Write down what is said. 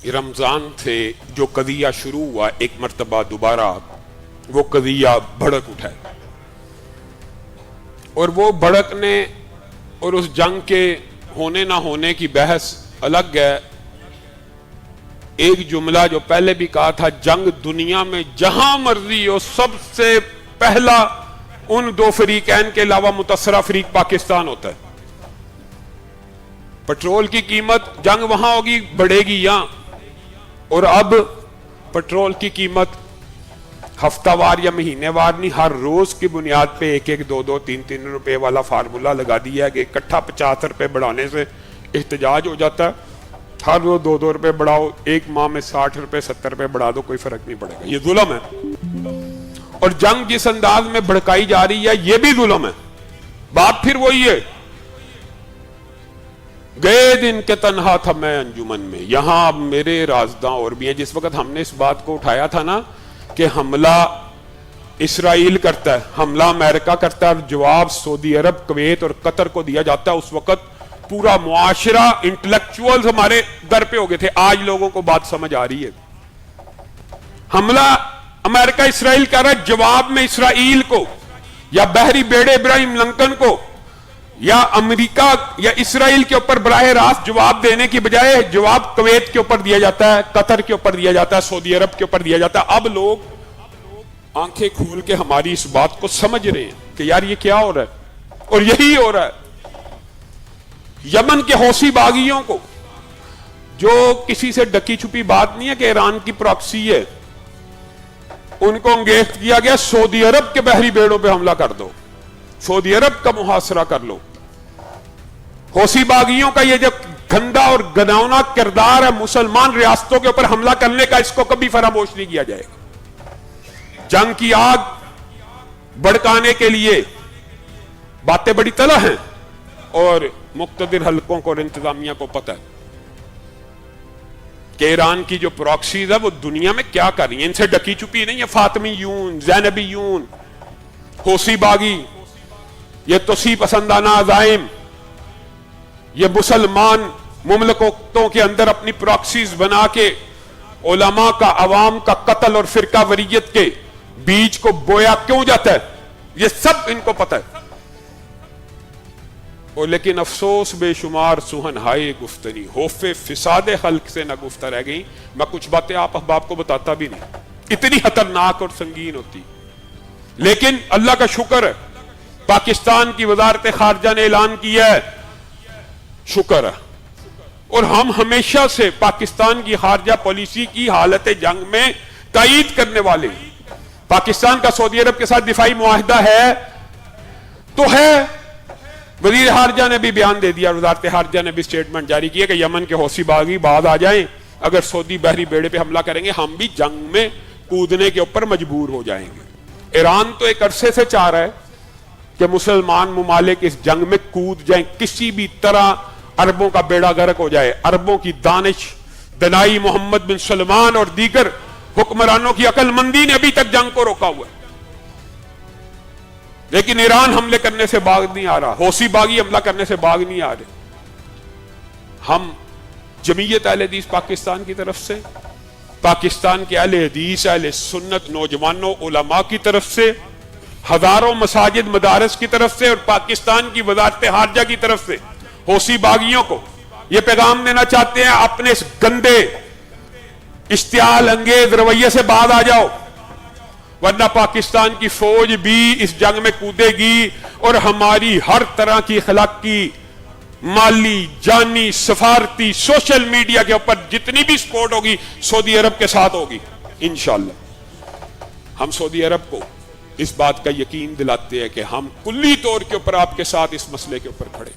رمضان سے جو قضیہ شروع ہوا ایک مرتبہ دوبارہ وہ قضیہ بھڑک اٹھا اور وہ بھڑکنے اور اس جنگ کے ہونے نہ ہونے کی بحث الگ ہے۔ ایک جملہ جو پہلے بھی کہا تھا، جنگ دنیا میں جہاں مرضی ہو سب سے پہلا ان دو فریقین کے علاوہ متاثرہ فریق پاکستان ہوتا ہے۔ پٹرول کی قیمت جنگ وہاں ہوگی بڑھے گی یہاں، اور اب پٹرول کی قیمت ہفتہ وار یا مہینے وار نہیں، ہر روز کی بنیاد پہ ایک ایک دو دو تین تین روپے والا فارمولا لگا دیا ہے کہ اکٹھا 50 روپے بڑھانے سے احتجاج ہو جاتا ہے۔ ہر روز 2 روپے بڑھاؤ، ایک ماہ میں 60 روپے 70 روپے بڑھا دو، کوئی فرق نہیں پڑے گا۔ یہ ظلم ہے، اور جنگ جس انداز میں بھڑکائی جا رہی ہے یہ بھی ظلم ہے۔ بات پھر وہی ہے، گئے دن کے تنہا تھا میں انجمن میں، یہاں اب میرے رازداں اور بھی ہیں۔ جس وقت ہم نے اس بات کو اٹھایا تھا نا کہ حملہ اسرائیل کرتا ہے، حملہ امریکہ کرتا ہے، اور جواب سعودی عرب، کویت اور قطر کو دیا جاتا ہے، اس وقت پورا معاشرہ انٹلیکچوئلز ہمارے در پہ ہو گئے تھے۔ آج لوگوں کو بات سمجھ آ رہی ہے۔ حملہ امریکہ اسرائیل کر رہا ہے، جواب میں اسرائیل کو یا بحری بیڑے ابراہیم لنکن کو یا امریکہ یا اسرائیل کے اوپر براہ راست جواب دینے کی بجائے جواب کویت کے اوپر دیا جاتا ہے، قطر کے اوپر دیا جاتا ہے، سعودی عرب کے اوپر دیا جاتا ہے۔ اب لوگ آنکھیں کھول کے ہماری اس بات کو سمجھ رہے ہیں کہ یار یہ کیا ہو رہا ہے، اور یہی ہو رہا ہے۔ یمن کے حوثی باغیوں کو، جو کسی سے ڈکی چھپی بات نہیں ہے کہ ایران کی پراکسی ہے، ان کو انگیخت کیا گیا سعودی عرب کے بحری بیڑوں پہ حملہ کر دو، سعودی عرب کا محاصرہ کر لو۔ حوثی باغیوں کا یہ جو گندا اور گناؤنا کردار ہے مسلمان ریاستوں کے اوپر حملہ کرنے کا، اس کو کبھی فراموش نہیں کیا جائے گا۔ جنگ کی آگ بھڑکانے کے لیے باتیں بڑی طلح ہیں، اور مقتدر حلقوں کو اور انتظامیہ کو پتہ ہے کہ ایران کی جو پراکسیز ہے وہ دنیا میں کیا کر رہی ہیں۔ ان سے ڈکی چھپی نہیں ہے، فاطمیون، زینبیون، حوثی باغی، یہ توسیع پسندانہ عزائم، یہ مسلمان مملکتوں کے اندر اپنی پراکسیز بنا کے علماء کا، عوام کا قتل اور فرقہ وریت کے بیج کو بویا کیوں جاتا ہے، یہ سب ان کو پتہ ہے۔ اور لیکن افسوس بے شمار سوہن ہائے گفتری، خوف فساد خلق سے نہ گفتہ رہ گئی۔ میں کچھ باتیں آپ احباب کو بتاتا بھی نہیں، اتنی خطرناک اور سنگین ہوتی، لیکن اللہ کا شکر ہے پاکستان کی وزارت خارجہ نے اعلان کیا ہے، شکر ہے، اور ہم ہمیشہ سے پاکستان کی خارجہ پالیسی کی حالت جنگ میں تائید کرنے والے ہیں۔ پاکستان کا سعودی عرب کے ساتھ دفاعی معاہدہ ہے تو ہے۔ وزیر خارجہ نے بھی بیان دے دیا، وزارت خارجہ نے بھی سٹیٹمنٹ جاری کیا کہ یمن کے حوثی باغی بعد آ جائیں، اگر سعودی بحری بیڑے پہ حملہ کریں گے ہم بھی جنگ میں کودنے کے اوپر مجبور ہو جائیں گے۔ ایران تو ایک عرصے سے چاہ رہا ہے کہ مسلمان ممالک اس جنگ میں کود جائیں، کسی بھی طرح عربوں کا بیڑا غرق ہو جائے۔ عربوں کی دانش دنائی، محمد بن سلمان اور دیگر حکمرانوں کی عقل مندی نے ابھی تک جنگ کو روکا ہوا ہے، لیکن ایران حملے کرنے سے باغ نہیں آ رہا، حوثی باغی حملہ کرنے سے باغ نہیں آ رہے۔ ہم جمعیت اہل حدیث پاکستان کی طرف سے، پاکستان کے اہل حدیث، اہل سنت نوجوانوں، علماء کی طرف سے، ہزاروں مساجد مدارس کی طرف سے، اور پاکستان کی وزارت خارجہ کی طرف سے حوثی باغیوں کو یہ پیغام دینا چاہتے ہیں، اپنے اس گندے اشتعال انگیز رویے سے بعد آ جاؤ، ورنہ پاکستان کی فوج بھی اس جنگ میں کودے گی، اور ہماری ہر طرح کی اخلاقی، مالی، جانی، سفارتی، سوشل میڈیا کے اوپر جتنی بھی سپورٹ ہوگی سعودی عرب کے ساتھ ہوگی انشاءاللہ۔ ہم سعودی عرب کو اس بات کا یقین دلاتے ہیں کہ ہم کلی طور کے اوپر آپ کے ساتھ اس مسئلے کے اوپر کھڑے۔